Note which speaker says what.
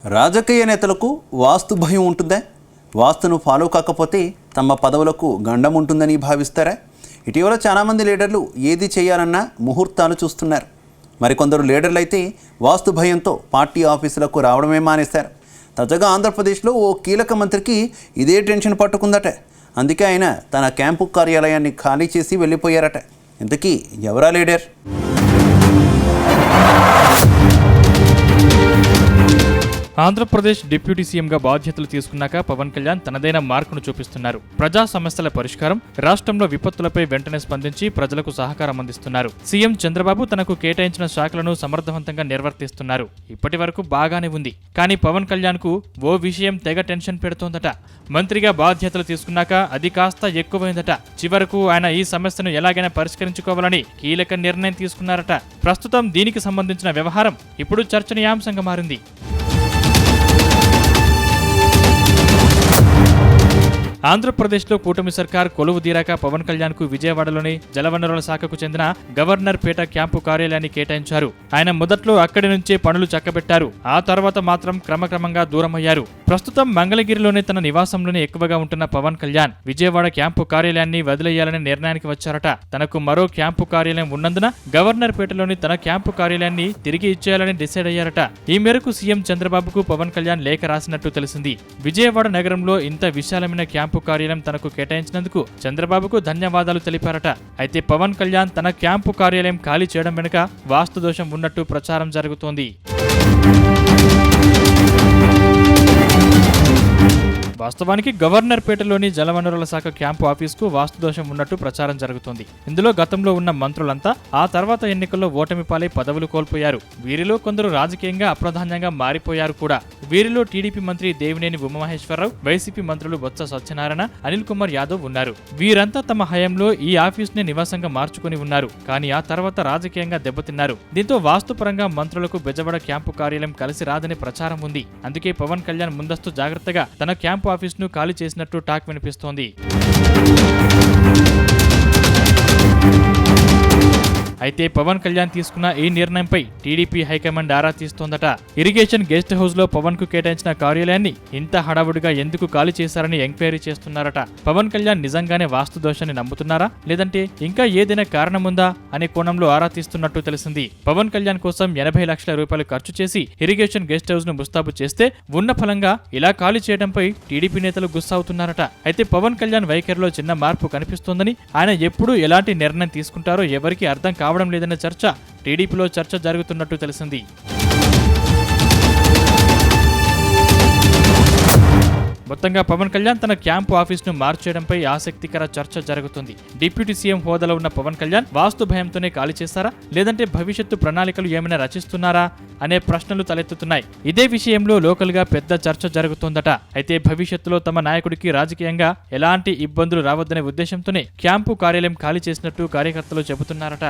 Speaker 1: రాజకీయ నేతలకు వాస్తు భయం ఉంటుందా? వాస్తును ఫాలో కాకపోతే తమ పదవులకు గండం ఉంటుందని భావిస్తారా? ఇటీవల చాలామంది లీడర్లు ఏది చేయాలన్నా ముహూర్తాలు చూస్తున్నారు. మరికొందరు లీడర్లు అయితే వాస్తు భయంతో పార్టీ ఆఫీసులకు రావడమే మానేశారు. తాజాగా ఆంధ్రప్రదేశ్లో ఓ కీలక మంత్రికి ఇదే టెన్షన్ పట్టుకుందట. అందుకే ఆయన తన క్యాంపు కార్యాలయాన్ని ఖాళీ చేసి వెళ్ళిపోయారట. ఇంతకీ ఎవరా లీడర్?
Speaker 2: ఆంధ్రప్రదేశ్ డిప్యూటీ సీఎంగా బాధ్యతలు తీసుకున్నాక పవన్ కళ్యాణ్ తనదైన మార్కును చూపిస్తున్నారు. ప్రజా సమస్యల పరిష్కారం, రాష్ట్రంలో విపత్తులపై వెంటనే స్పందించి ప్రజలకు సహకారం అందిస్తున్నారు. సీఎం చంద్రబాబు తనకు కేటాయించిన శాఖలను సమర్థవంతంగా నిర్వర్తిస్తున్నారు. ఇప్పటి వరకు బాగానే ఉంది. కానీ పవన్ కళ్యాణ్ కు ఓ విషయం తెగ టెన్షన్ పెడుతోందట. మంత్రిగా బాధ్యతలు తీసుకున్నాక అది కాస్త ఎక్కువైందట. చివరకు ఆయన ఈ సమస్యను ఎలాగైనా పరిష్కరించుకోవాలని కీలక నిర్ణయం తీసుకున్నారట. ప్రస్తుతం దీనికి సంబంధించిన వ్యవహారం ఇప్పుడు చర్చనీయాంశంగా మారింది. ఆంధ్రప్రదేశ్లో కూటమి సర్కార్ కొలువు తీరాక పవన్ కళ్యాణ్ కు విజయవాడలోని జలవనరుల శాఖకు చెందిన గవర్నర్ పేట క్యాంపు కార్యాలయాన్ని కేటాయించారు. ఆయన మొదట్లో అక్కడి నుంచే పనులు చక్కబెట్టారు. ఆ తర్వాత మాత్రం క్రమక్రమంగా దూరమయ్యారు. ప్రస్తుతం మంగళగిరిలోనే తన నివాసంలోనే ఎక్కువగా ఉంటున్న పవన్ కళ్యాణ్ విజయవాడ క్యాంపు కార్యాలయాన్ని వదిలేయాలనే నిర్ణయానికి వచ్చారట. తనకు మరో క్యాంపు కార్యాలయం ఉన్నందున గవర్నర్ పేటలోని తన క్యాంపు కార్యాలయాన్ని తిరిగి ఇచ్చేయాలని డిసైడ్ అయ్యారట. ఈ మేరకు సీఎం చంద్రబాబుకు పవన్ కళ్యాణ్ లేఖ రాసినట్టు తెలిసింది. విజయవాడ నగరంలో ఇంత విశాలమైన క్యాంపు కార్యాలయం తనకు కేటాయించినందుకు చంద్రబాబుకు ధన్యవాదాలు తెలిపారట. అయితే పవన్ కళ్యాణ్ తన క్యాంపు కార్యాలయం ఖాళీ చేయడం వెనుక వాస్తు దోషం ఉన్నట్టు ప్రచారం జరుగుతోంది. వాస్తవానికి గవర్నర్ పేటలోని జలవనరుల శాఖ క్యాంపు ఆఫీసుకు వాస్తుదోషం ఉన్నట్టు ప్రచారం జరుగుతోంది. ఇందులో గతంలో ఉన్న మంత్రులంతా ఆ తర్వాత ఎన్నికల్లో ఓటమి పాలై పదవులు కోల్పోయారు. వీరిలో కొందరు రాజకీయంగా అప్రధాన్యంగా మారిపోయారు కూడా. వీరిలో టీడీపీ మంత్రి దేవినేని ఉమామహేశ్వరరావు, వైసీపీ మంత్రులు బొత్స సత్యనారాయణ, అనిల్ కుమార్ యాదవ్ ఉన్నారు. వీరంతా తమ హయాంలో ఈ ఆఫీసుని నివాసంగా మార్చుకుని ఉన్నారు. కానీ ఆ తర్వాత రాజకీయంగా దెబ్బతిన్నారు. దీంతో వాస్తుపరంగా మంత్రులకు బెజవాడ క్యాంపు కార్యాలయం కలిసి రాదని ప్రచారం ఉంది. అందుకే పవన్ కళ్యాణ్ ముందస్తు జాగ్రత్తగా తన క్యాంపు ఆఫీసును ఖాళీ చేసినట్టు టాక్ వినిపిస్తోంది. అయితే పవన్ కళ్యాణ్ తీసుకున్న ఈ నిర్ణయంపై టీడీపీ హైకమాండ్ ఆరా తీస్తోందట. ఇరిగేషన్ గెస్ట్ హౌస్ లో పవన్ కు కేటాయించిన కార్యాలయాన్ని ఇంత హడావుడిగా ఎందుకు ఖాళీ చేశారని ఎంక్వైరీ చేస్తున్నారట. పవన్ కళ్యాణ్ నిజంగానే వాస్తు దోషాన్ని నమ్ముతున్నారా, లేదంటే ఇంకా ఏదైనా కారణం ఉందా అనే కోణంలో ఆరా తీస్తున్నట్టు తెలిసింది. పవన్ కళ్యాణ్ కోసం 80 లక్షల రూపాయలు ఖర్చు చేసి ఇరిగేషన్ గెస్ట్ హౌస్ ను ముస్తాబు చేస్తే ఉన్న ఫలంగా ఇలా ఖాళీ చేయడంపై టీడీపీ నేతలు గుస్సవుతున్నారట. అయితే పవన్ కళ్యాణ్ వైఖరిలో చిన్న మార్పు కనిపిస్తోందని, ఆయన ఎప్పుడు ఎలాంటి నిర్ణయం తీసుకుంటారో ఎవరికి అర్థం కావడం లేదన్న చర్చ టీడీపీలో చర్చ జరుగుతున్నట్టు తెలిసింది. మొత్తంగా పవన్ కళ్యాణ్ తన క్యాంపు ఆఫీసును మార్చేయడంపై ఆసక్తికర చర్చ జరుగుతుంది. డిప్యూటీ సీఎం హోదాలో ఉన్న పవన్ కళ్యాణ్ వాస్తు భయంతోనే ఖాళీ చేశారా, లేదంటే భవిష్యత్తు ప్రణాళికలు ఏమైనా రచిస్తున్నారా అనే ప్రశ్నలు తలెత్తుతున్నాయి. ఇదే విషయంలో లోకల్ గా పెద్ద చర్చ జరుగుతోందట. అయితే భవిష్యత్తులో తమ నాయకుడికి రాజకీయంగా ఎలాంటి ఇబ్బందులు రావద్దనే ఉద్దేశంతోనే క్యాంపు కార్యాలయం ఖాళీ చేసినట్టు కార్యకర్తలు చెబుతున్నారట.